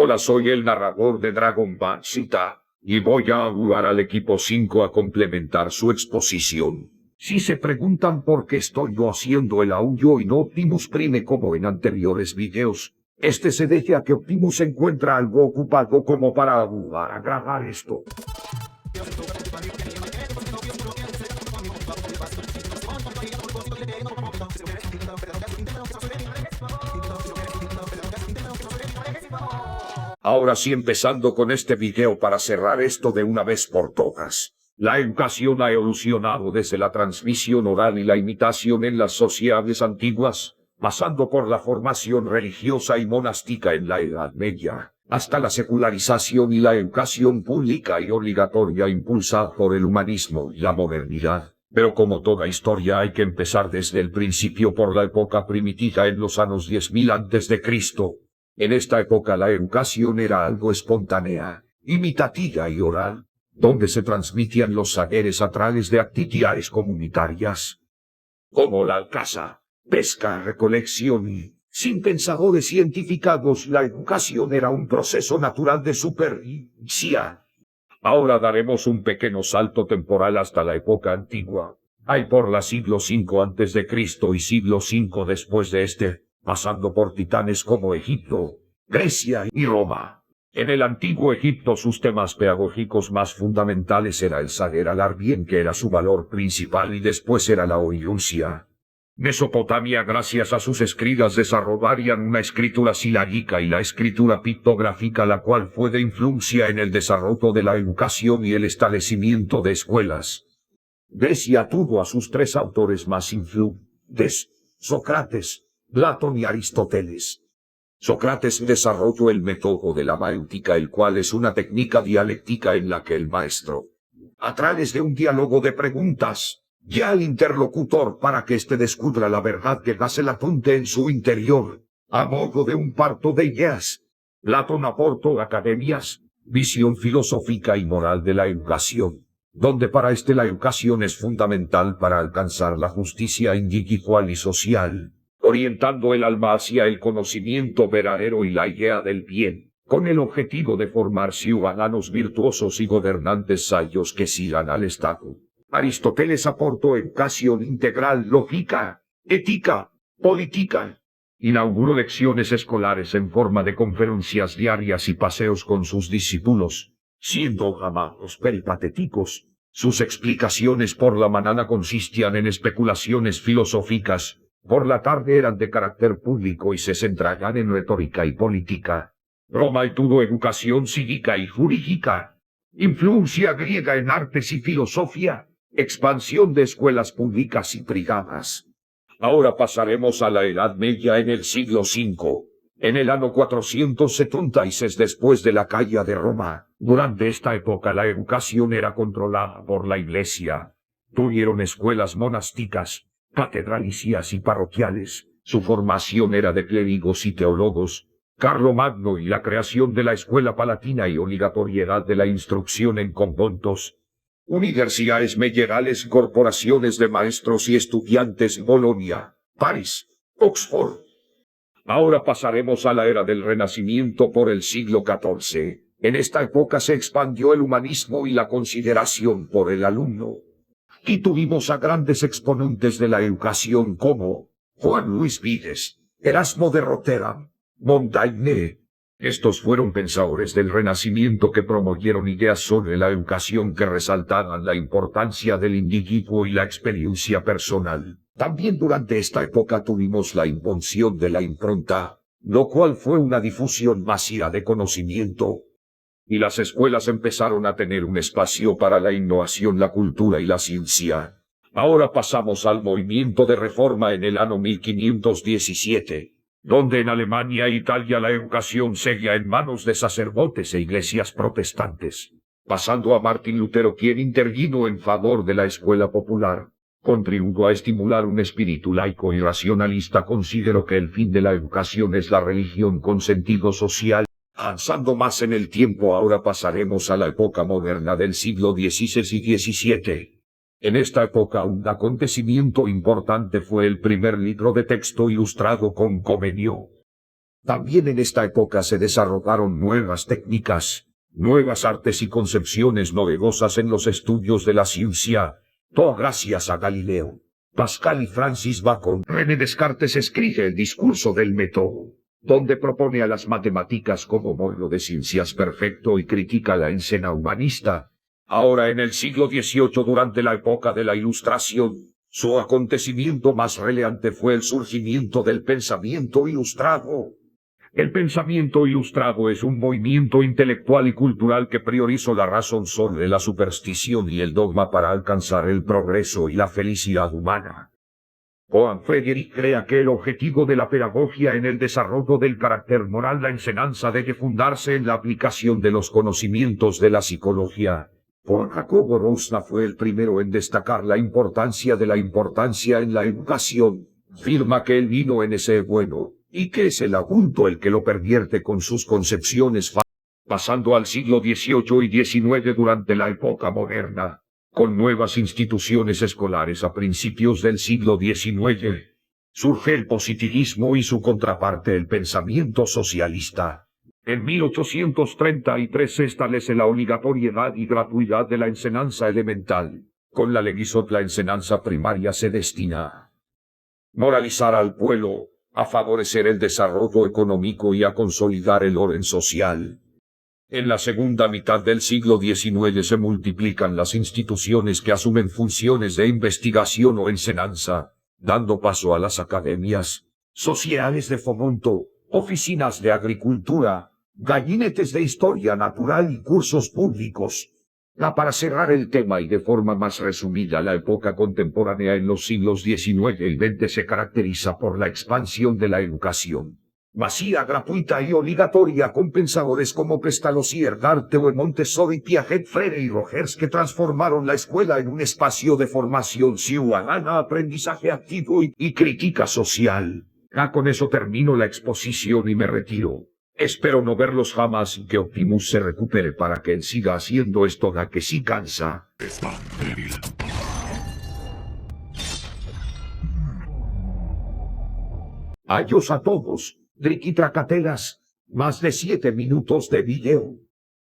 Hola, soy el narrador de Dragon Ball Z, y voy a ayudar al equipo 5 a complementar su exposición. Si se preguntan por qué estoy yo haciendo el audio y no Optimus Prime como en anteriores videos, este se debe a que Optimus se encuentra algo ocupado como para ayudar a grabar esto. Ahora sí, empezando con este video para cerrar esto de una vez por todas. La educación ha evolucionado desde la transmisión oral y la imitación en las sociedades antiguas, pasando por la formación religiosa y monástica en la Edad Media, hasta la secularización y la educación pública y obligatoria impulsada por el humanismo y la modernidad. Pero como toda historia hay que empezar desde el principio por la época primitiva en los años 10.000 a.C. En esta época la educación era algo espontánea, imitativa y oral, donde se transmitían los saberes a través de actividades comunitarias, como la caza, pesca, recolección y, sin pensadores científicos, la educación era un proceso natural de supervivencia. Ahora daremos un pequeño salto temporal hasta la época antigua, ahí por la siglo V a.C. y siglo V después de este, pasando por titanes como Egipto, Grecia y Roma. En el antiguo Egipto sus temas pedagógicos más fundamentales era el saber hablar bien, que era su valor principal, y después era la oratoria. Mesopotamia, gracias a sus escribas, desarrollarían una escritura silábica y la escritura pictográfica, la cual fue de influencia en el desarrollo de la educación y el establecimiento de escuelas. Grecia tuvo a sus tres autores más influyentes, Sócrates, Platón y Aristóteles. Sócrates desarrolló el método de la maéutica, el cual es una técnica dialéctica en la que el maestro, a través de un diálogo de preguntas, guía al interlocutor para que éste descubra la verdad que yace latente en su interior, a modo de un parto de ideas. Platón aportó academias, visión filosófica y moral de la educación, donde para la educación es fundamental para alcanzar la justicia individual y social, orientando el alma hacia el conocimiento verdadero y la idea del bien, con el objetivo de formar ciudadanos virtuosos y gobernantes sabios que sigan al Estado. Aristóteles aportó educación integral, lógica, ética, política. Inauguró lecciones escolares en forma de conferencias diarias y paseos con sus discípulos, siendo llamados peripatéticos. Sus explicaciones por la mañana consistían en especulaciones filosóficas, por la tarde eran de carácter público y se centraban en retórica y política. Roma tuvo educación cívica y jurídica, influencia griega en artes y filosofía, expansión de escuelas públicas y privadas. Ahora pasaremos a la Edad Media en el siglo V. En el año 476 después de la caída de Roma, durante esta época la educación era controlada por la Iglesia. Tuvieron escuelas monásticas, catedralicias y parroquiales. Su formación era de clérigos y teólogos. Carlomagno y la creación de la escuela palatina y obligatoriedad de la instrucción en conventos. Universidades medievales, corporaciones de maestros y estudiantes, Bolonia, París, Oxford. Ahora pasaremos a la era del Renacimiento por el siglo XIV. En esta época se expandió el humanismo y la consideración por el alumno. Y tuvimos a grandes exponentes de la educación como Juan Luis Vives, Erasmo de Rotterdam, Montaigne. Estos fueron pensadores del Renacimiento que promovieron ideas sobre la educación que resaltaban la importancia del individuo y la experiencia personal. También durante esta época tuvimos la invención de la impronta, lo cual fue una difusión masiva de conocimiento. Y las escuelas empezaron a tener un espacio para la innovación, la cultura y la ciencia. Ahora pasamos al movimiento de reforma en el año 1517, donde en Alemania e Italia la educación seguía en manos de sacerdotes e iglesias protestantes, pasando a Martín Lutero, quien intervino en favor de la escuela popular. Contribuyó a estimular un espíritu laico y racionalista. Consideró que el fin de la educación es la religión con sentido social. Avanzando más en el tiempo, ahora pasaremos a la época moderna del siglo XVI y XVII. En esta época un acontecimiento importante fue el primer libro de texto ilustrado con Comenio. También en esta época se desarrollaron nuevas técnicas, nuevas artes y concepciones novedosas en los estudios de la ciencia, todo gracias a Galileo, Pascal y Francis Bacon. René Descartes escribe el discurso del método, donde propone a las matemáticas como modelo de ciencias perfecto y critica la escena humanista. Ahora en el siglo XVIII, durante la época de la Ilustración, su acontecimiento más relevante fue el surgimiento del pensamiento ilustrado. El pensamiento ilustrado es un movimiento intelectual y cultural que priorizó la razón sobre la superstición y el dogma para alcanzar el progreso y la felicidad humana. Johann Friedrich crea que el objetivo de la pedagogía en el desarrollo del carácter moral, la enseñanza debe fundarse en la aplicación de los conocimientos de la psicología. Por Jacobo Rosna fue el primero en destacar la importancia de la importancia en la educación. Afirma que el vino en ese bueno, y que es el adulto el que lo pervierte con sus concepciones pasando al siglo XVIII y XIX durante la época moderna, con nuevas instituciones escolares a principios del siglo XIX. Surge el positivismo y su contraparte el pensamiento socialista. En 1833 se establece la obligatoriedad y gratuidad de la enseñanza elemental. Con la Legisot la enseñanza primaria se destina a moralizar al pueblo, a favorecer el desarrollo económico y a consolidar el orden social. En la segunda mitad del siglo XIX se multiplican las instituciones que asumen funciones de investigación o enseñanza, dando paso a las academias, sociedades de fomento, oficinas de agricultura, gabinetes de historia natural y cursos públicos. Para cerrar el tema y de forma más resumida, la época contemporánea en los siglos XIX y XX se caracteriza por la expansión de la educación masiva, gratuita y obligatoria, con pensadores como Pestalozzi, Darteu, Montessori, Piaget, Freire y Rogers, que transformaron la escuela en un espacio de formación ciudadana, aprendizaje activo y crítica social. Con eso termino la exposición y me retiro. Espero no verlos jamás y que Optimus se recupere para que él siga haciendo esto da que sí cansa. Está débil. Adiós a todos. Triquitracatelas, más de 7 minutos de video.